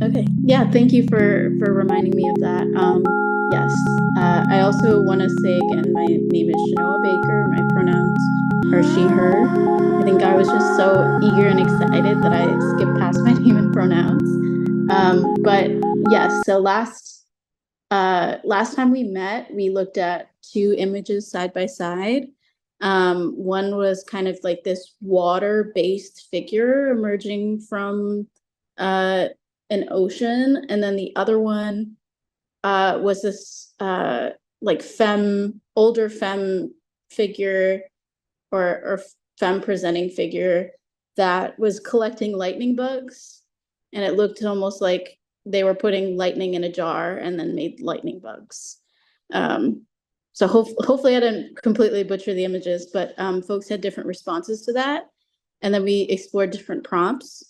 Okay. Yeah, thank you for reminding me of that. Yes. I also want to say again, my name is Chenoa Baker. My pronouns are she, her. I think I was just so eager and excited that I skipped past my name and pronouns. But yes, so last time we met, we looked at two images side by side. One was kind of like this water-based figure emerging from an ocean, and then the other one was this like older femme figure or femme presenting figure that was collecting lightning bugs, and it looked almost like they were putting lightning in a jar and then made lightning bugs. Um, so hopefully I didn't completely butcher the images, but folks had different responses to that. And then we explored different prompts.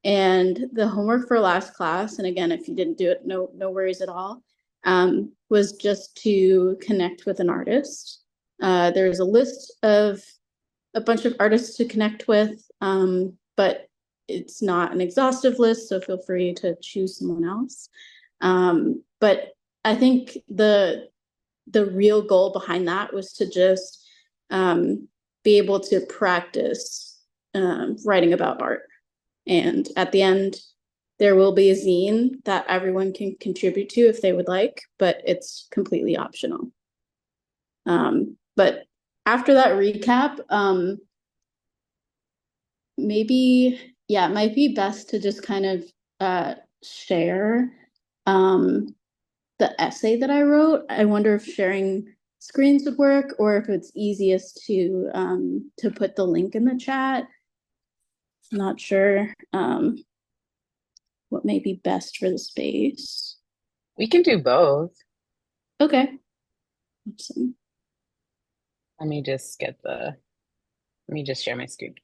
And the homework for last class, and again, if you didn't do it, no worries at all, was just to connect with an artist. There's a list of a bunch of artists to connect with, but it's not an exhaustive list, so feel free to choose someone else. But I think the real goal behind that was to just be able to practice writing about art. And at the end, there will be a zine that everyone can contribute to if they would like, but it's completely optional. But after that recap, maybe, yeah, it might be best to just kind of share the essay that I wrote. I wonder if sharing screens would work, or if it's easiest to put the link in the chat. I'm not sure what may be best for the space. We can do both. Okay. Awesome. Let me just let me just share my screen.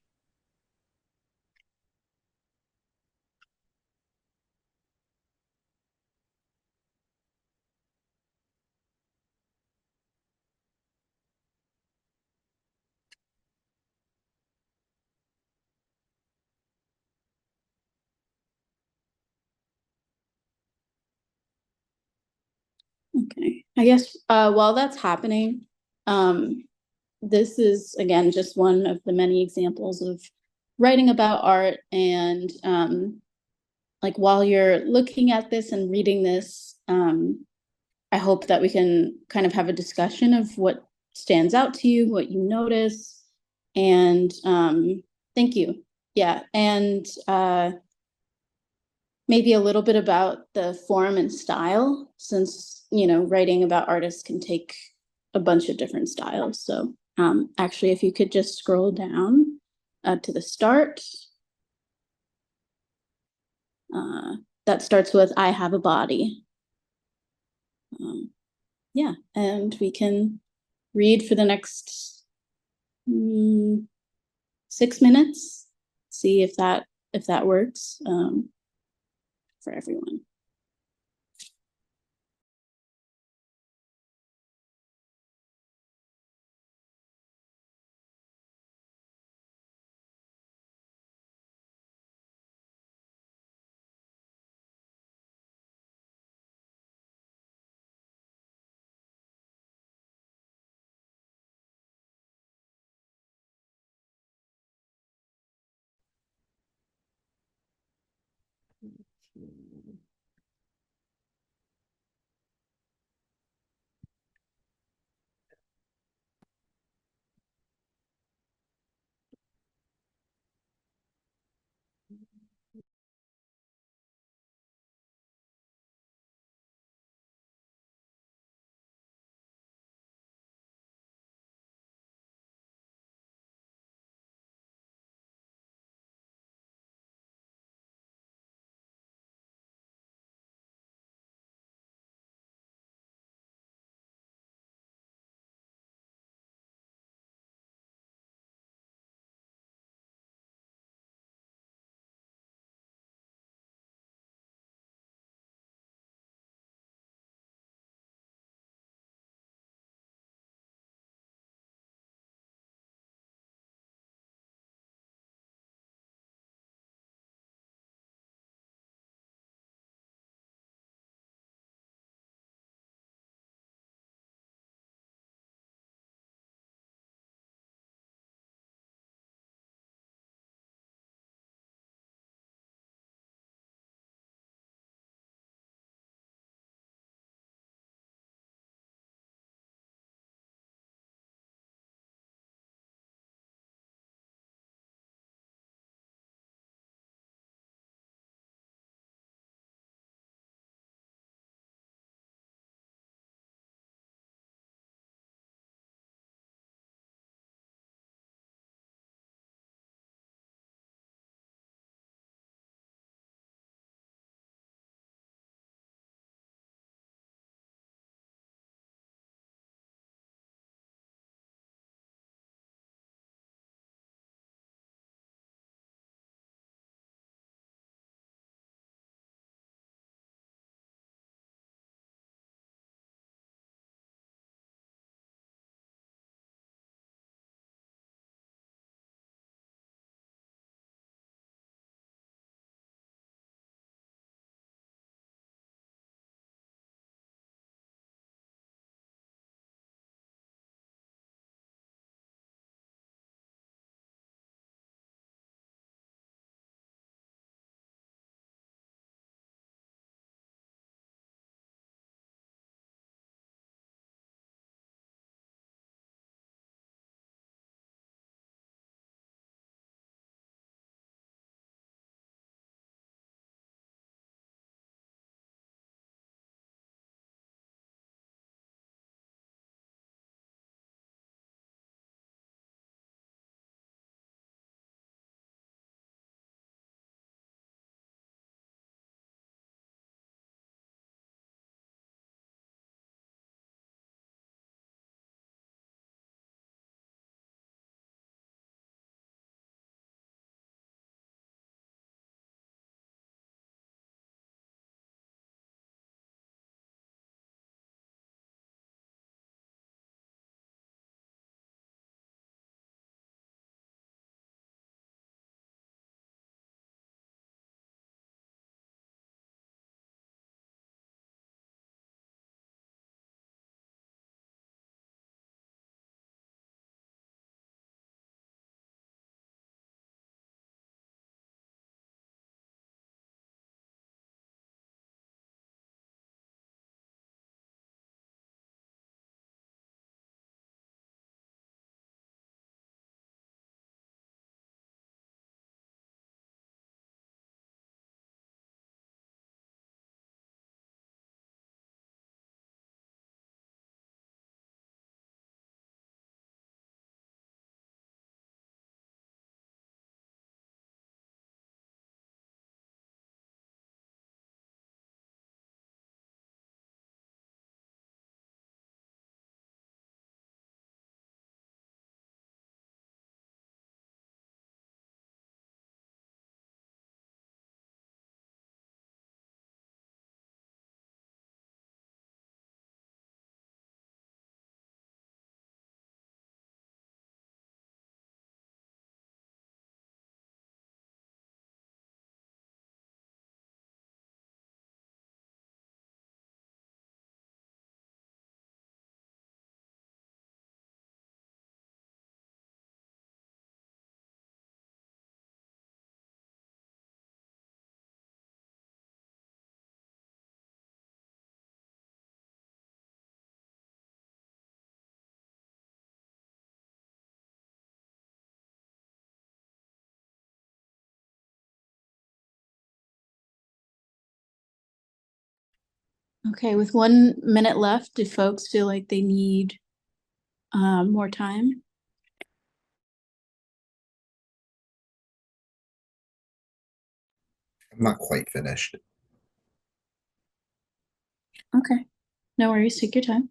Okay. I guess while that's happening, um, this is again just one of the many examples of writing about art. And like while you're looking at this and reading this, I hope that we can kind of have a discussion of what stands out to you, what you notice, and thank you. Yeah, and maybe a little bit about the form and style, since writing about artists can take a bunch of different styles. So actually, if you could just scroll down to the start, that starts with "I have a body." Um, yeah, and we can read for the next 6 minutes. See if that works for everyone. Okay, with 1 minute left, do folks feel like they need more time? I'm not quite finished. Okay, no worries, take your time.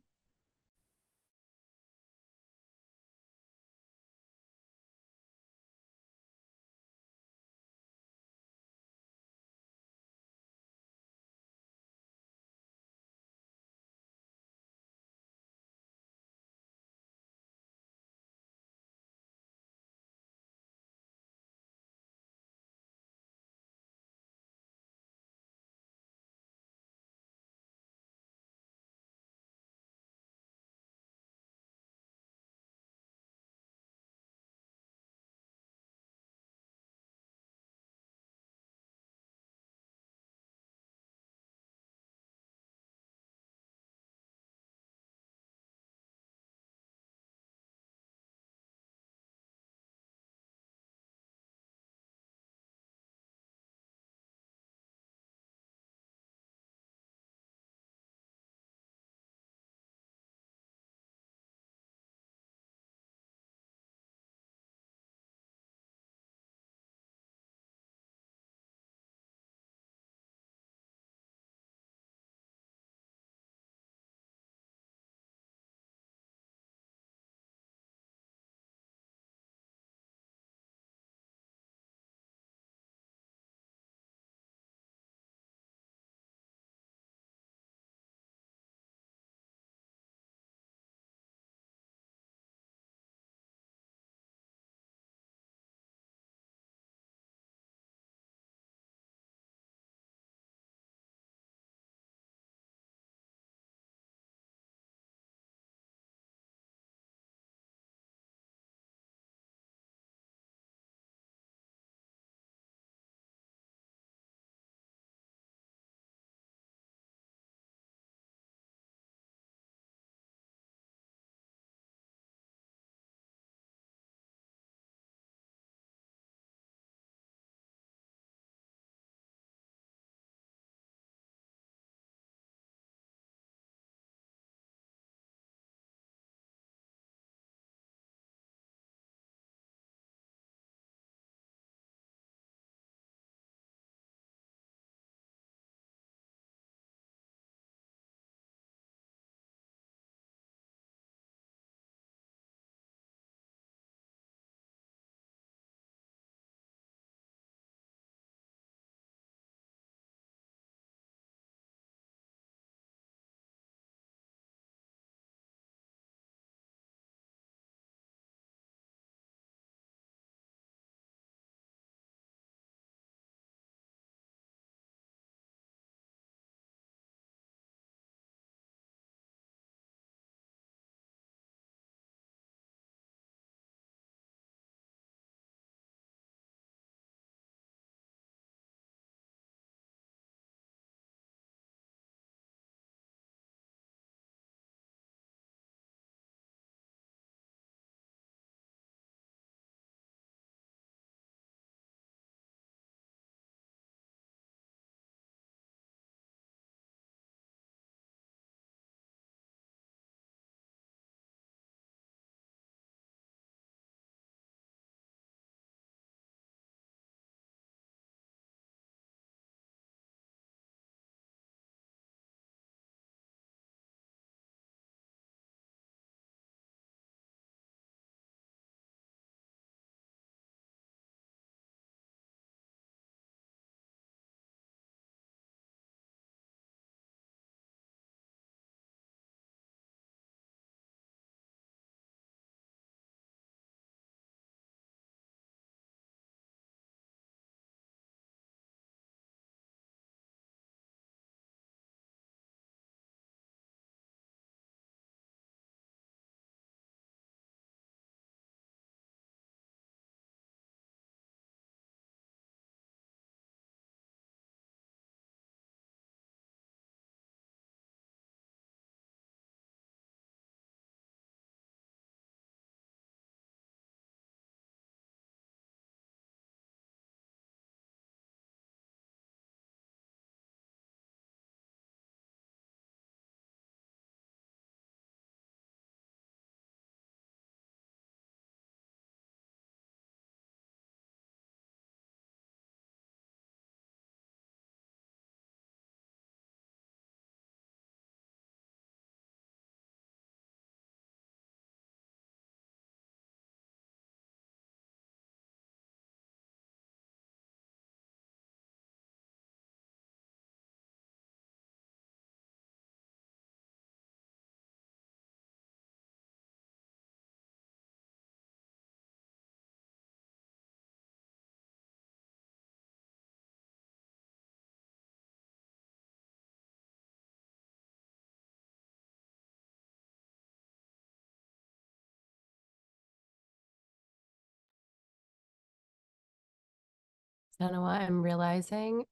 Chenoa, I'm realizing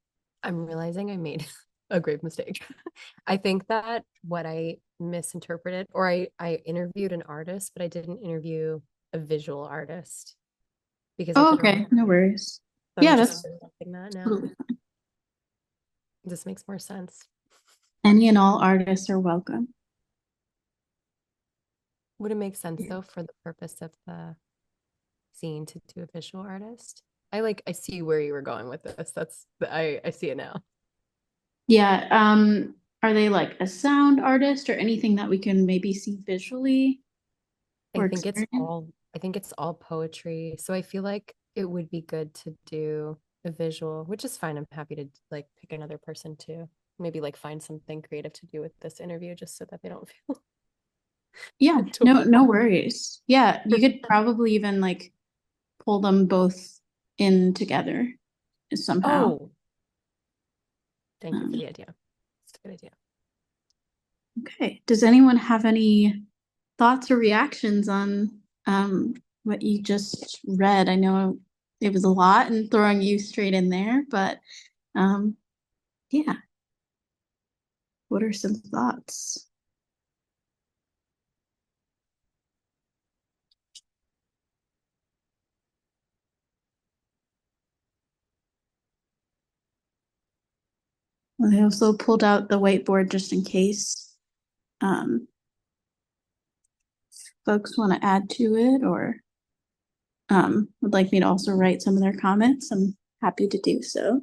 I made a grave mistake. I think that what I misinterpreted, or I interviewed an artist, but I didn't interview a visual artist because I Oh, didn't want okay, no worries. to. I'm Yeah, just that's thinking that now. totally fine. This makes more sense. Any and all artists are welcome. Would it make sense though for the purpose of the scene to do a visual artist? I see where you were going with this. I see it now. Yeah, are they like a sound artist or anything that we can maybe see visually I or think it's experience? all I think it's all poetry. So I feel like it would be good to do a visual, which is fine. I'm happy to like pick another person too. Maybe like find something creative to do with this interview just so that they don't feel Yeah, no, totally no worries. Yeah, you could probably even like pull them both in together somehow. Oh, thank you for Um, the idea. It's a good idea. okay. Does anyone have any thoughts or reactions on what you just read? I know it was a lot and throwing you straight in there, but um, yeah, what are some thoughts? Well, I also pulled out the whiteboard just in case um, folks want to add to it or would like me to also write some of their comments. I'm happy to do so.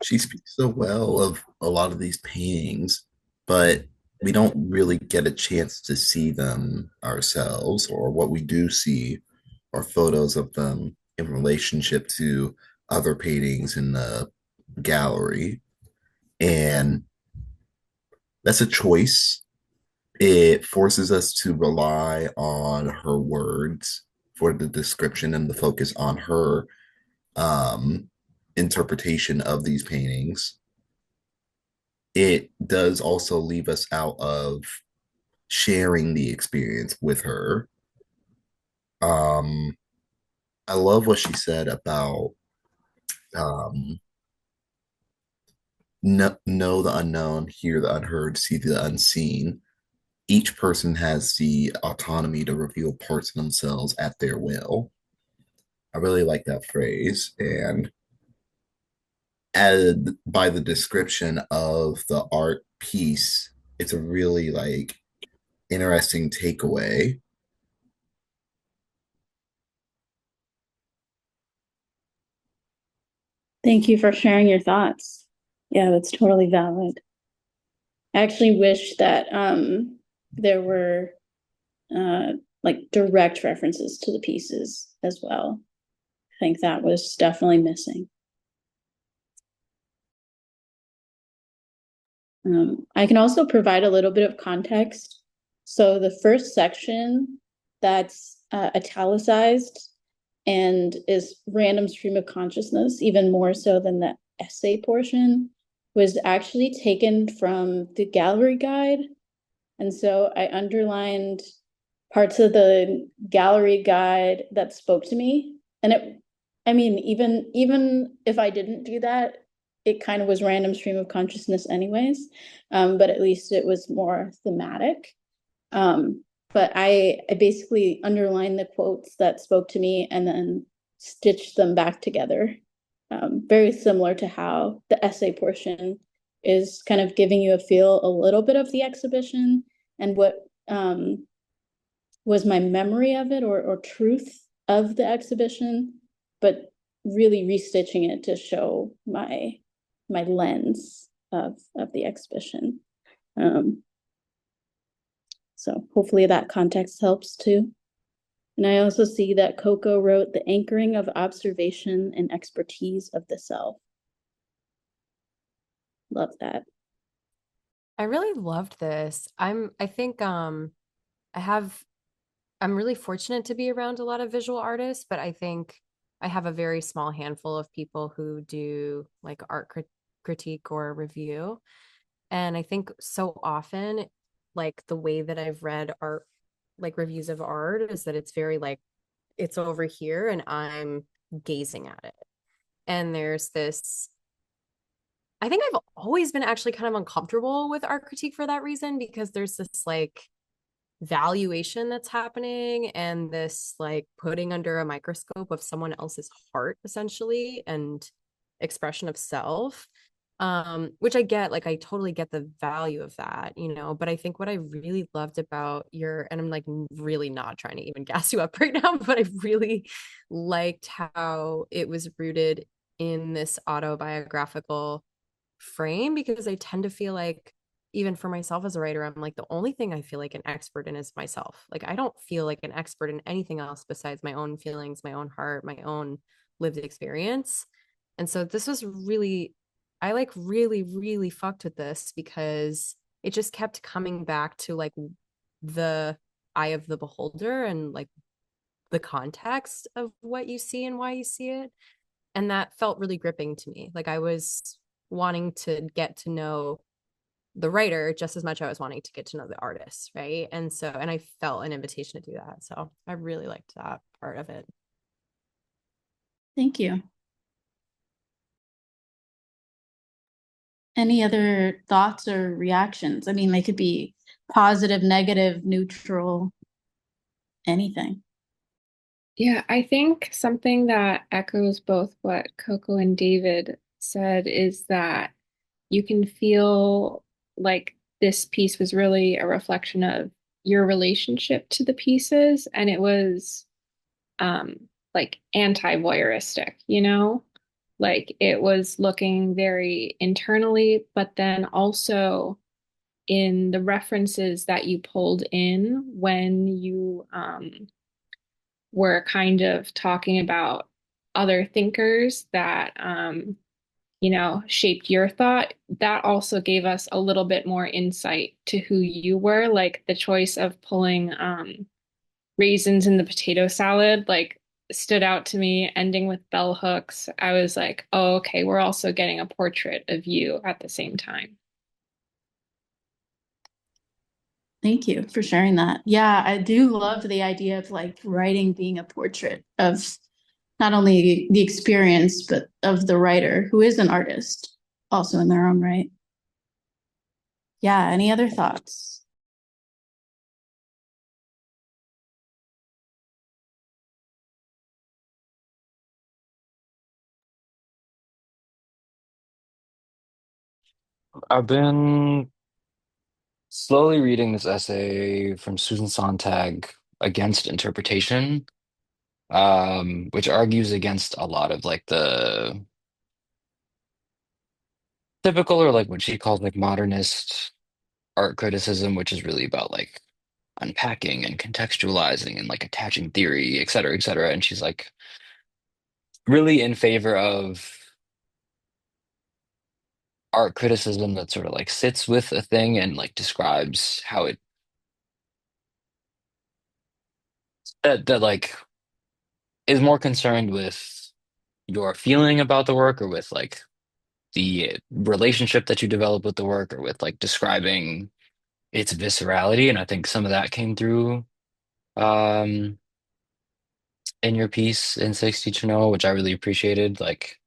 She speaks so well of a lot of these paintings, but we don't really get a chance to see them ourselves, or what we do see are photos of them in relationship to other paintings in the gallery. And that's a choice. It forces us to rely on her words for the description and the focus on her um, interpretation of these paintings. It does also leave us out of sharing the experience with her. Um, I love what she said about um, know the unknown, hear the unheard, see the unseen. Each person has the autonomy to reveal parts of themselves at their will. I really like that phrase. And by the description of the art piece, it's a really like interesting takeaway. Thank you for sharing your thoughts. Yeah, that's totally valid. I actually wish that there were uh, like direct references to the pieces as well. I think that was definitely missing. I can also provide a little bit of context. So the first section that's italicized and is random stream of consciousness, even more so than the essay portion, was actually taken from the gallery guide. And so I underlined parts of the gallery guide that spoke to me. And I mean, even if I didn't do that, it kind of was random stream of consciousness anyways. But at least it was more thematic. But I basically underlined the quotes that spoke to me and then stitched them back together. Very similar to how the essay portion is kind of giving you a feel a little bit of the exhibition and what was my memory of it or truth of the exhibition, but really restitching it to show my lens of the exhibition. So hopefully that context helps too. And I also see that Coco wrote the anchoring of observation and expertise of the self. Love that. I really loved this. I think I have I'm really fortunate to be around a lot of visual artists, but I think I have a very small handful of people who do like critique or review. And I think so often, like the way that I've read art, like reviews of art, is that it's very like it's over here and I'm gazing at it. And there's this, I think I've always been actually kind of uncomfortable with art critique for that reason, because there's this like valuation that's happening and this like putting under a microscope of someone else's heart essentially and expression of self, which I get, like I totally get the value of that, you know. But I think what I really loved about your, and I'm like really not trying to even gas you up right now, but I really liked how it was rooted in this autobiographical frame, because I tend to feel like, even for myself as a writer, I'm like, the only thing I feel like an expert in is myself. Like, I don't feel like an expert in anything else besides my own feelings, my own heart, my own lived experience. And so this was really, I like really, really fucked with this because it just kept coming back to like the eye of the beholder and like the context of what you see and why you see it. And that felt really gripping to me. Like I was wanting to get to know the writer just as much as I was wanting to get to know the artist, right? And so, and I felt an invitation to do that. So I really liked that part of it. Thank you. Any other thoughts or reactions? I mean, they could be positive, negative, neutral, anything. Yeah, I think something that echoes both what Coco and David said is that you can feel like this piece was really a reflection of your relationship to the pieces, and it was like anti-voyeuristic, you know? Like it was looking very internally, but then also in the references that you pulled in when you were kind of talking about other thinkers that shaped your thought, that also gave us a little bit more insight to who you were. Like the choice of pulling raisins in the potato salad, like stood out to me, ending with bell hooks. I was like, oh, okay, we're also getting a portrait of you at the same time. Thank you for sharing that. Yeah, I do love the idea of like writing being a portrait of not only the experience, but of the writer who is an artist also in their own right. Yeah, any other thoughts? I've been slowly reading this essay from Susan Sontag against interpretation, which argues against a lot of like the typical or like what she calls like modernist art criticism, which is really about like unpacking and contextualizing and like attaching theory, et cetera, et cetera. And she's like really in favor of art criticism that sort of like sits with a thing and like describes how it that like is more concerned with your feeling about the work or with like the relationship that you develop with the work or with like describing its viscerality. And I think some of that came through um in your piece in 60 Chenoa, which I really appreciated. Like,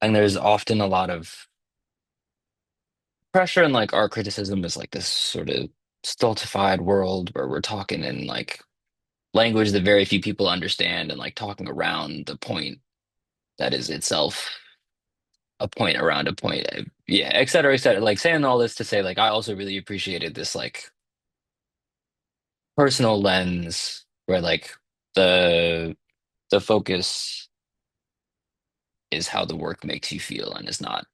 and there's often a lot of pressure and like art criticism is like this sort of stultified world where we're talking in like language that very few people understand and like talking around the point that is itself a point around a point, yeah, et cetera, et cetera. Like saying all this to say, like I also really appreciated this like personal lens where like the the focus is how the work makes you feel and is not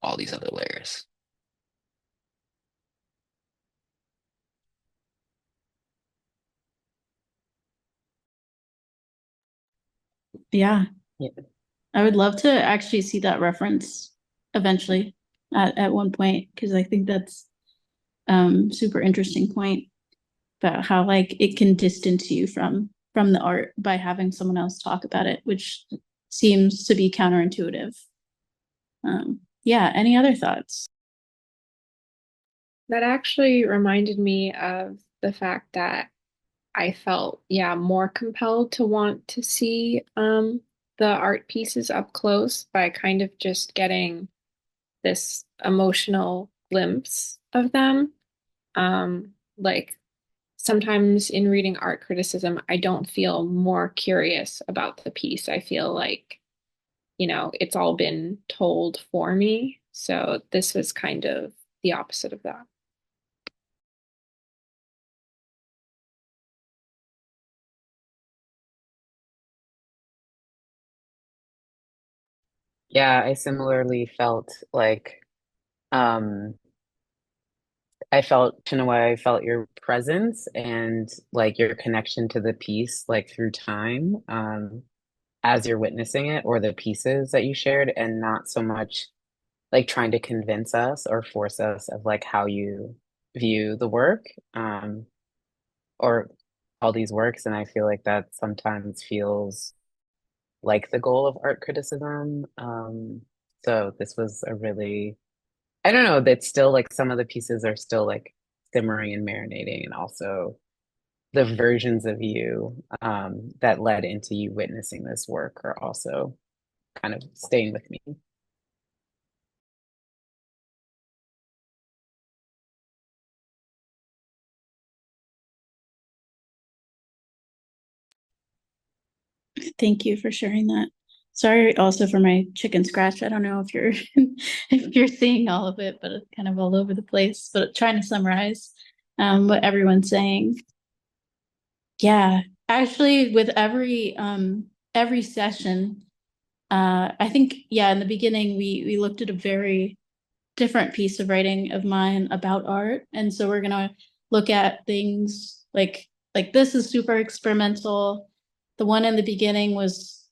all these other layers. Yeah. Yeah. I would love to actually see that reference eventually at one point, because I think that's super interesting point about how like it can distance you from the art by having someone else talk about it, which seems to be counterintuitive. Yeah, any other thoughts? That actually reminded me of the fact that I felt, yeah, more compelled to want to see the art pieces up close by kind of just getting this emotional glimpse of them. Like sometimes in reading art criticism, I don't feel more curious about the piece. I feel like, it's all been told for me. So this was kind of the opposite of that. Yeah, I similarly felt like um I felt Chenoa, I felt your presence and like your connection to the piece like through time as you're witnessing it or the pieces that you shared and not so much like trying to convince us or force us of like how you view the work or all these works. And I feel like that sometimes feels like the goal of art criticism. So this was a really, I don't know, that still like some of the pieces are still like simmering and marinating, and also the versions of you that led into you witnessing this work are also kind of staying with me. Thank you for sharing that. Sorry also for my chicken scratch. I don't know if you're if you're seeing all of it, but it's kind of all over the place. But trying to summarize what everyone's saying. Yeah, actually, with every session, I think yeah, in the beginning we looked at a very different piece of writing of mine about art, and so we're gonna look at things like this is super experimental. The one in the beginning was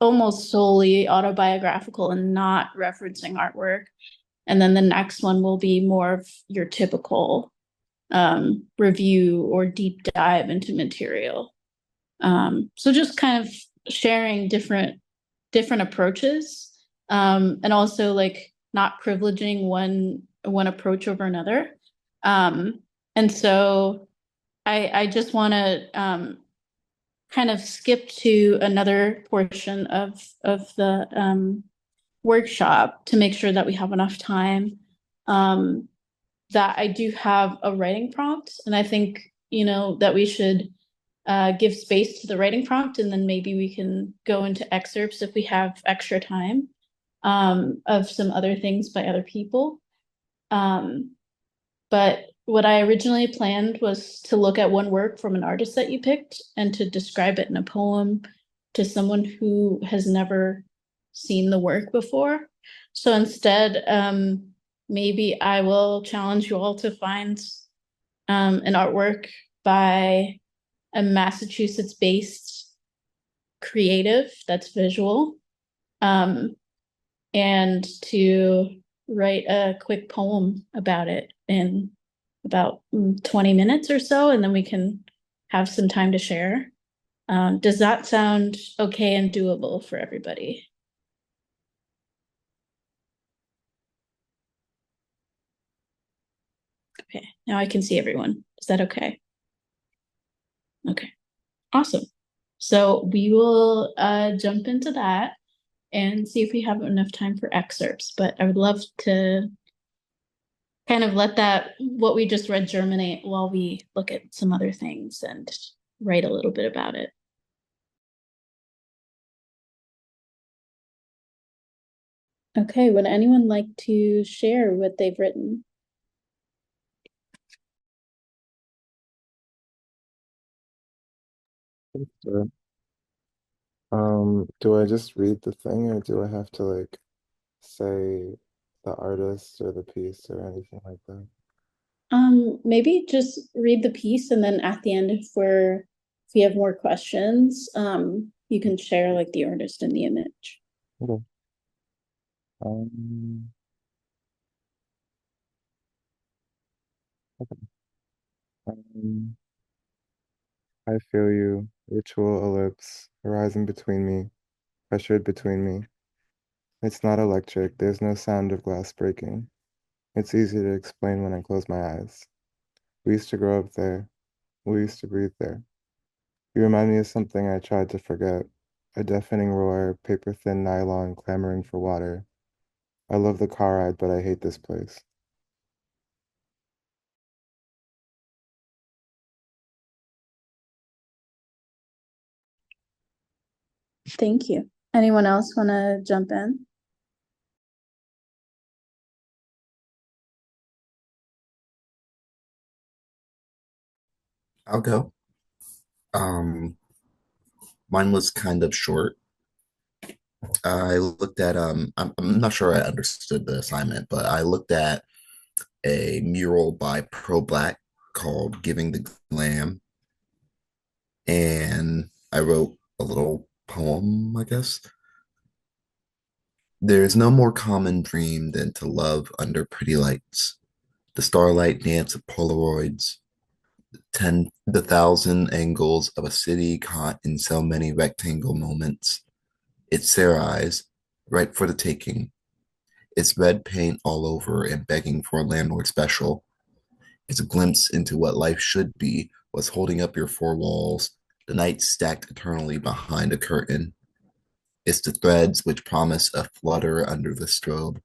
almost solely autobiographical and not referencing artwork. And then the next one will be more of your typical review or deep dive into material. So just kind of sharing different approaches, and also like not privileging one approach over another. And so I just want to kind of skip to another portion of the workshop to make sure that we have enough time. That I do have a writing prompt, and I think that we should give space to the writing prompt, and then maybe we can go into excerpts if we have extra time, of some other things by other people. But what I originally planned was to look at one work from an artist that you picked and to describe it in a poem to someone who has never seen the work before. So instead, maybe I will challenge you all to find an artwork by a Massachusetts-based creative that's visual, and to write a quick poem about it in about 20 minutes or so, and then we can have some time to share. Does that sound okay and doable for everybody? Okay, now I can see everyone. Is that okay? Okay, awesome. So we will jump into that and see if we have enough time for excerpts, but I would love to kind of let that, what we just read, germinate while we look at some other things and write a little bit about it. Okay, would anyone like to share what they've written? Sure. Do I just read the thing or do I have to like say the artist or the piece or anything like that? Maybe just read the piece, and then at the end, if we have more questions, you can share like the artist and the image. Okay. Um, okay. Um, I feel you. Ritual ellipse, horizon between me, pressured between me. It's not electric. There's no sound of glass breaking. It's easy to explain when I close my eyes. We used to grow up there. We used to breathe there. You remind me of something I tried to forget. A deafening roar, paper-thin nylon clamoring for water. I love the car ride, but I hate this place. Thank you. Anyone else want to jump in? I'll go. Um, Mine was kind of short. I looked at I'm not sure I understood the assignment, but I looked at a mural by Pro Black called Giving the Glam, and I wrote a little poem, I guess. There is no more common dream than to love under pretty lights. The starlight dance of Polaroids, the thousand angles of a city caught in so many rectangle moments. It's Sarah eyes, right for the taking. It's red paint all over and begging for a landlord special. It's a glimpse into what life should be, what's holding up your four walls, the night stacked eternally behind a curtain. It's the threads which promise a flutter under the strobe,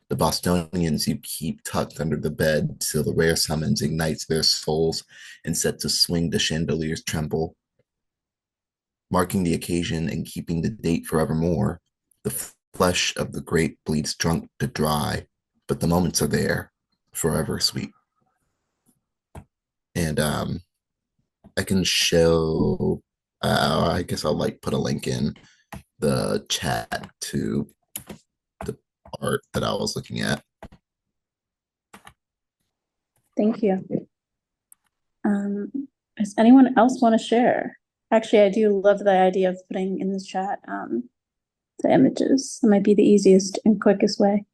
the Bostonians you keep tucked under the bed till the rare summons ignites their souls and set to swing the chandeliers tremble, marking the occasion and keeping the date forevermore. The flesh of the grape bleeds drunk to dry, but the moments are there, forever sweet. And I can show. I guess I'll like put a link in the chat to the art that I was looking at. Thank you. Does anyone else want to share? Actually, I do love the idea of putting in the chat the images. That might be the easiest and quickest way.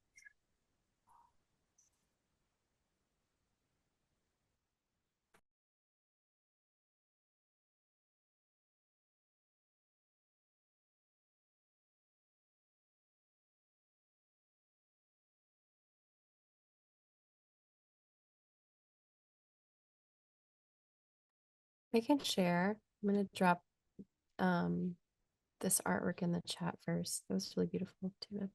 I can share. I'm gonna drop this artwork in the chat first. That was really beautiful too.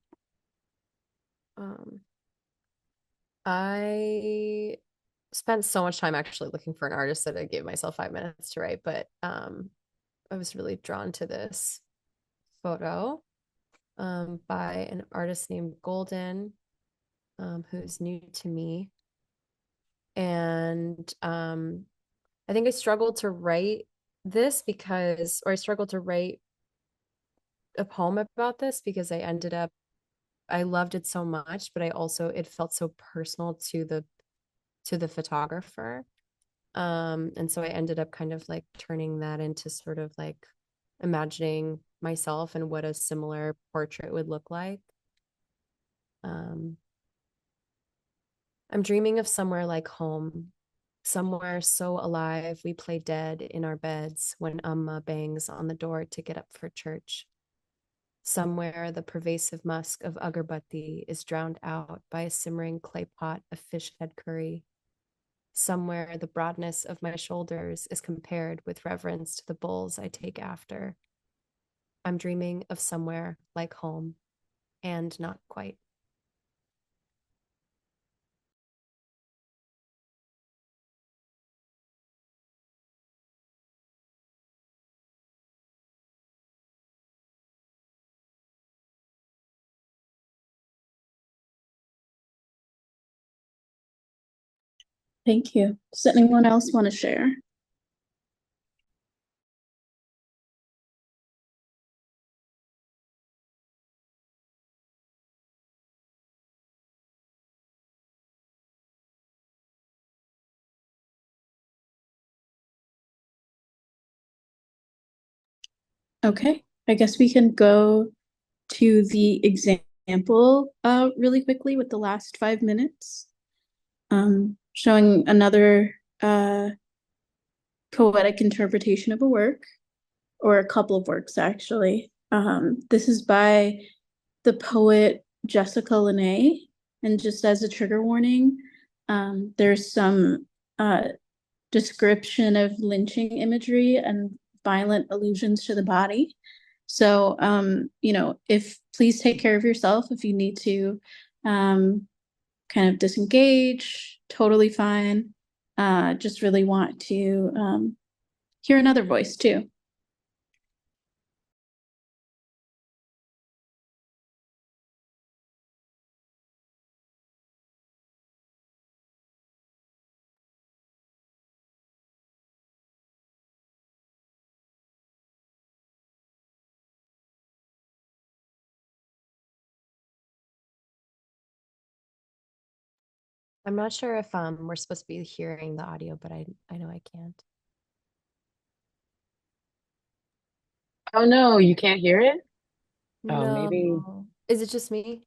I spent so much time actually looking for an artist that I gave myself 5 minutes to write, but I was really drawn to this photo by an artist named Golden, who's new to me. And I think I struggled to write this because, or I struggled to write a poem about this because I loved it so much, but I also, it felt so personal to the photographer. And so I ended up kind of like turning that into sort of like imagining myself and what a similar portrait would look like. Um, I'm dreaming of somewhere like home, somewhere so alive we play dead in our beds when Amma bangs on the door to get up for church. Somewhere the pervasive musk of agarbatti is drowned out by a simmering clay pot of fish head curry. Somewhere the broadness of my shoulders is compared with reverence to the bulls I take after. I'm dreaming of somewhere like home, and not quite. Thank you. Does anyone else want to share? Okay, I guess we can go to the example really quickly with the last 5 minutes, showing another poetic interpretation of a work, or a couple of works actually. This is by the poet Jessica Lange, and just as a trigger warning, there's some description of lynching imagery and violent allusions to the body. So, please take care of yourself if you need to kind of disengage, totally fine. Just really want to hear another voice too. I'm not sure if we're supposed to be hearing the audio, but I know I can't. Oh no, you can't hear it? Oh, maybe. No. Is it just me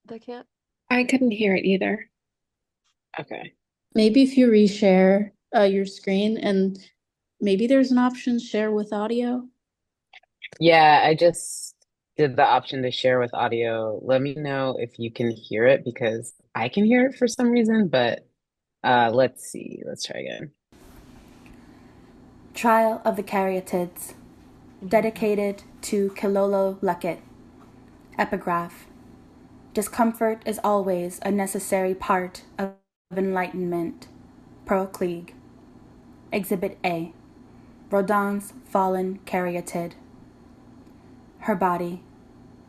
that can't? I couldn't hear it either. Okay. Maybe if you reshare your screen, and maybe there's an option share with audio. Yeah, I just did the option to share with audio. Let me know if you can hear it because I can hear it for some reason, but let's see. Let's try again. Trial of the Caryatids, dedicated to Kilolo Luckett. Epigraph. Discomfort is always a necessary part of enlightenment. Pearl Klieg. Exhibit A. Rodin's Fallen Caryatid. Her body,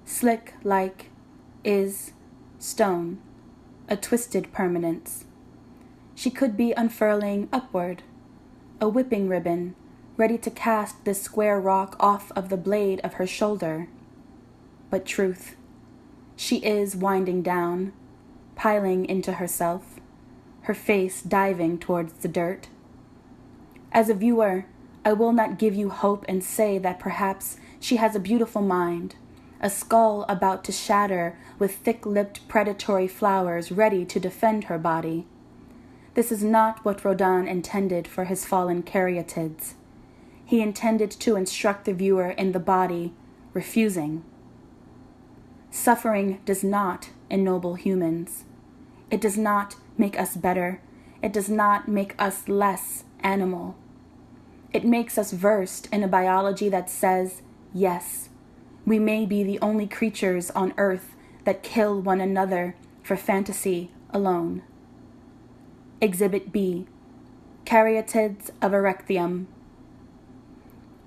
slick like, is, stone, a twisted permanence. She could be unfurling upward, a whipping ribbon, ready to cast this square rock off of the blade of her shoulder. But truth, she is winding down, piling into herself, her face diving towards the dirt. As a viewer, I will not give you hope and say that perhaps she has a beautiful mind, a skull about to shatter with thick-lipped predatory flowers ready to defend her body. This is not what Rodin intended for his fallen caryatids. He intended to instruct the viewer in the body, refusing. Suffering does not ennoble humans. It does not make us better. It does not make us less animal. It makes us versed in a biology that says, yes, we may be the only creatures on earth that kill one another for fantasy alone. Exhibit B. Caryatids of Erecthium.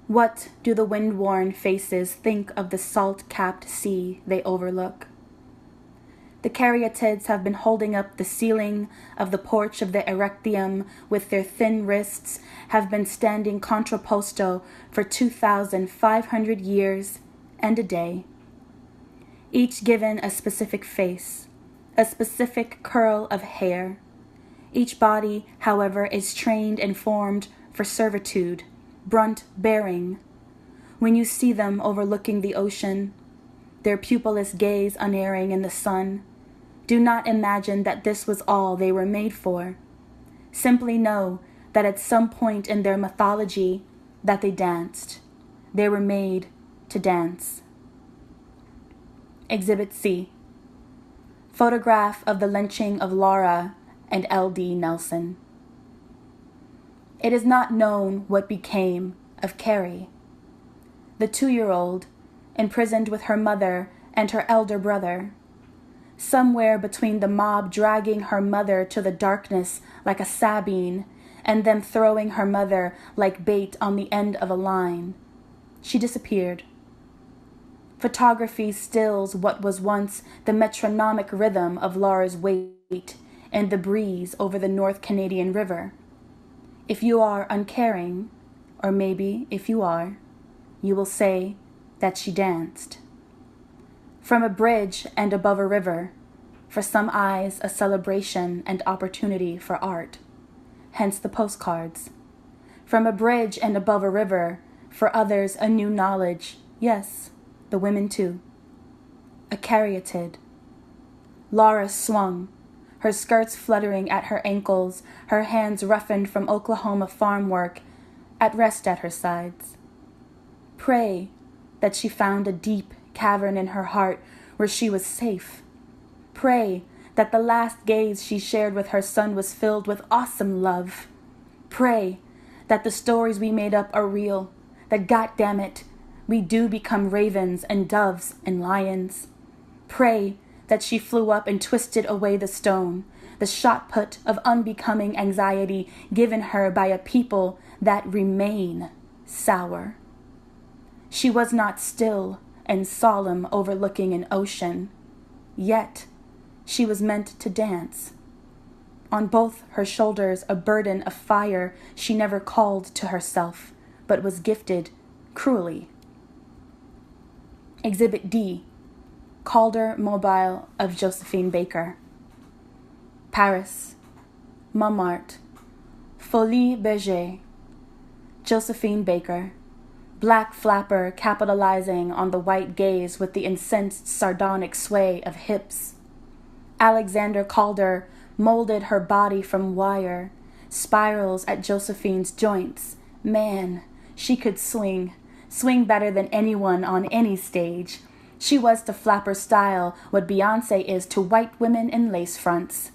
What do the wind-worn faces think of the salt-capped sea they overlook? The caryatids have been holding up the ceiling of the porch of the Erecthium with their thin wrists, have been standing contrapposto for 2,500 years and a day. Each given a specific face, a specific curl of hair. Each body, however, is trained and formed for servitude, brunt bearing. When you see them overlooking the ocean, their pupilless gaze unerring in the sun, do not imagine that this was all they were made for. Simply know that at some point in their mythology that they danced. They were made to dance. Exhibit C. Photograph of the lynching of Laura and L.D. Nelson. It is not known what became of Carrie, the 2-year-old imprisoned with her mother and her elder brother, somewhere between the mob dragging her mother to the darkness like a Sabine and them throwing her mother like bait on the end of a line. She disappeared. Photography stills what was once the metronomic rhythm of Laura's weight and the breeze over the North Canadian River. If you are uncaring, or maybe if you are, you will say that she danced. From a bridge and above a river, for some eyes a celebration and opportunity for art, hence the postcards. From a bridge and above a river, for others a new knowledge, yes, the women too. a caryatid. Laura swung, her skirts fluttering at her ankles, her hands roughened from Oklahoma farm work, at rest at her sides. Pray that she found a deep cavern in her heart where she was safe. Pray that the last gaze she shared with her son was filled with awesome love. Pray that the stories we made up are real, that goddammit, we do become ravens and doves and lions. Pray that she flew up and twisted away the stone, the shot put of unbecoming anxiety given her by a people that remain sour. She was not still and solemn overlooking an ocean, yet she was meant to dance. On both her shoulders a burden of fire she never called to herself, but was gifted cruelly. Exhibit D, Calder Mobile of Josephine Baker. Paris, Montmartre, Folie Bergère. Josephine Baker, black flapper capitalizing on the white gaze with the incensed sardonic sway of hips. Alexander Calder molded her body from wire, spirals at Josephine's joints. Man, she could swing better than anyone on any stage. She was to flapper style what Beyoncé is to white women in lace fronts.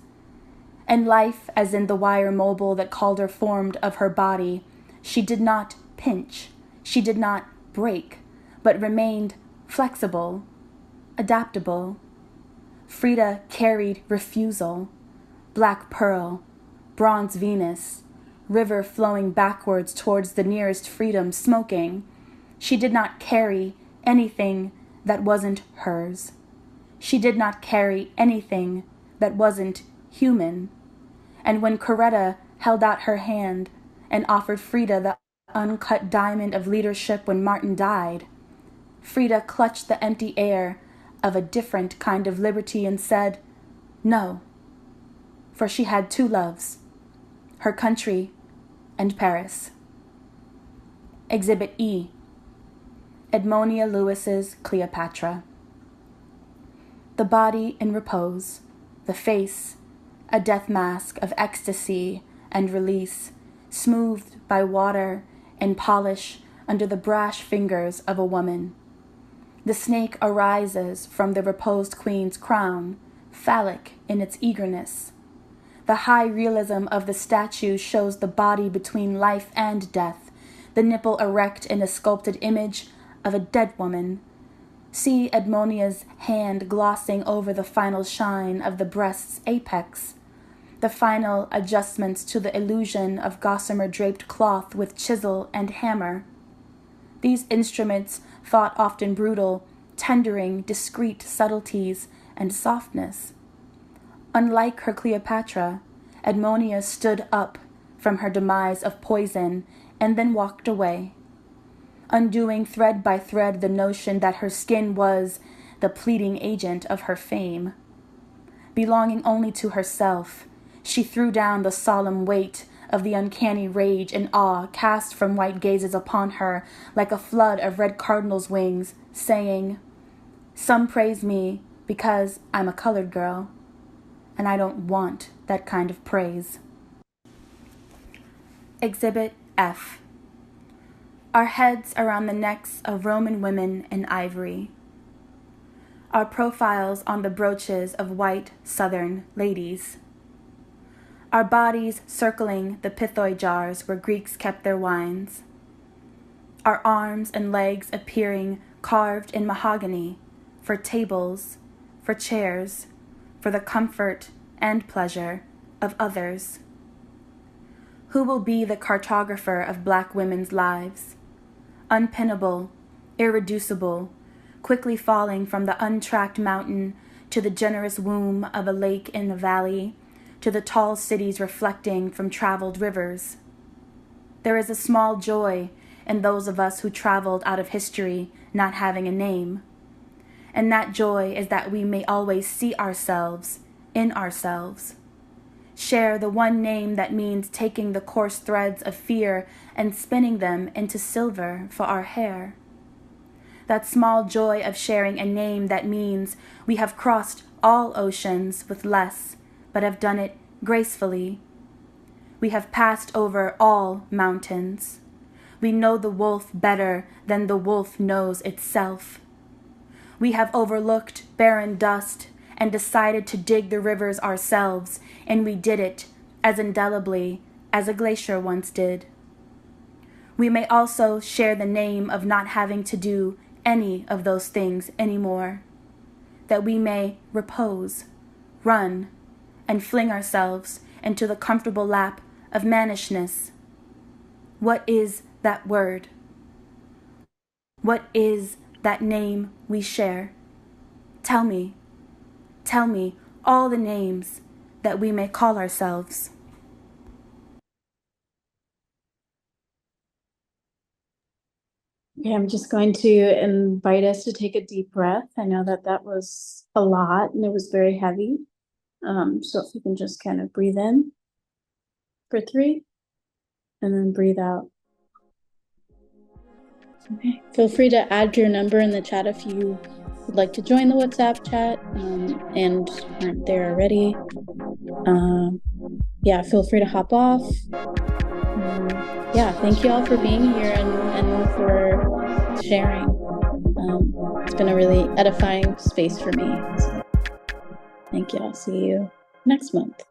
And life, as in the wire mobile that Calder formed of her body, she did not pinch, she did not break, but remained flexible, adaptable. Frida carried refusal, black pearl, bronze Venus, river flowing backwards towards the nearest freedom, smoking. She did not carry anything that wasn't hers. She did not carry anything that wasn't human. And when Coretta held out her hand and offered Frida the uncut diamond of leadership when Martin died, Frida clutched the empty air of a different kind of liberty and said, no, for she had two loves, her country and Paris. Exhibit E, Edmonia Lewis's Cleopatra. The body in repose, the face, a death mask of ecstasy and release, smoothed by water and polish under the brash fingers of a woman. The snake arises from the reposed queen's crown, phallic in its eagerness. The high realism of the statue shows the body between life and death, the nipple erect in a sculpted image of a dead woman. See Edmonia's hand glossing over the final shine of the breast's apex, the final adjustments to the illusion of gossamer-draped cloth with chisel and hammer. These instruments, thought often brutal, tendering discreet subtleties and softness. Unlike her Cleopatra, Edmonia stood up from her demise of poison and then walked away, undoing thread by thread the notion that her skin was the pleading agent of her fame. Belonging only to herself, she threw down the solemn weight of the uncanny rage and awe cast from white gazes upon her like a flood of red cardinal's wings, saying, some praise me because I'm a colored girl, and I don't want that kind of praise. Exhibit F, our heads around the necks of Roman women in ivory. Our profiles on the brooches of white southern ladies. Our bodies circling the pithoi jars where Greeks kept their wines. Our arms and legs appearing carved in mahogany for tables, for chairs, for the comfort and pleasure of others. Who will be the cartographer of black women's lives? Unpinnable, irreducible, quickly falling from the untracked mountain to the generous womb of a lake in the valley, to the tall cities reflecting from traveled rivers. There is a small joy in those of us who traveled out of history not having a name. And that joy is that we may always see ourselves in ourselves. Share the one name that means taking the coarse threads of fear and spinning them into silver for our hair. that small joy of sharing a name that means we have crossed all oceans with less, but have done it gracefully. We have passed over all mountains. We know the wolf better than the wolf knows itself. We have overlooked barren dust and decided to dig the rivers ourselves, and we did it as indelibly as a glacier once did. We may also share the name of not having to do any of those things anymore, that we may repose, run, and fling ourselves into the comfortable lap of mannishness. What is that word? What is that name we share? Tell me all the names that we may call ourselves. Okay, I'm just going to invite us to take a deep breath. I know that that was a lot and it was very heavy. So if you can just kind of breathe in for 3 and then breathe out. Okay, feel free to add your number in the chat if you would like to join the WhatsApp chat and aren't there already. Yeah, feel free to hop off. Yeah, thank you all for being here and for sharing. It's been a really edifying space for me. So thank you. I'll see you next month.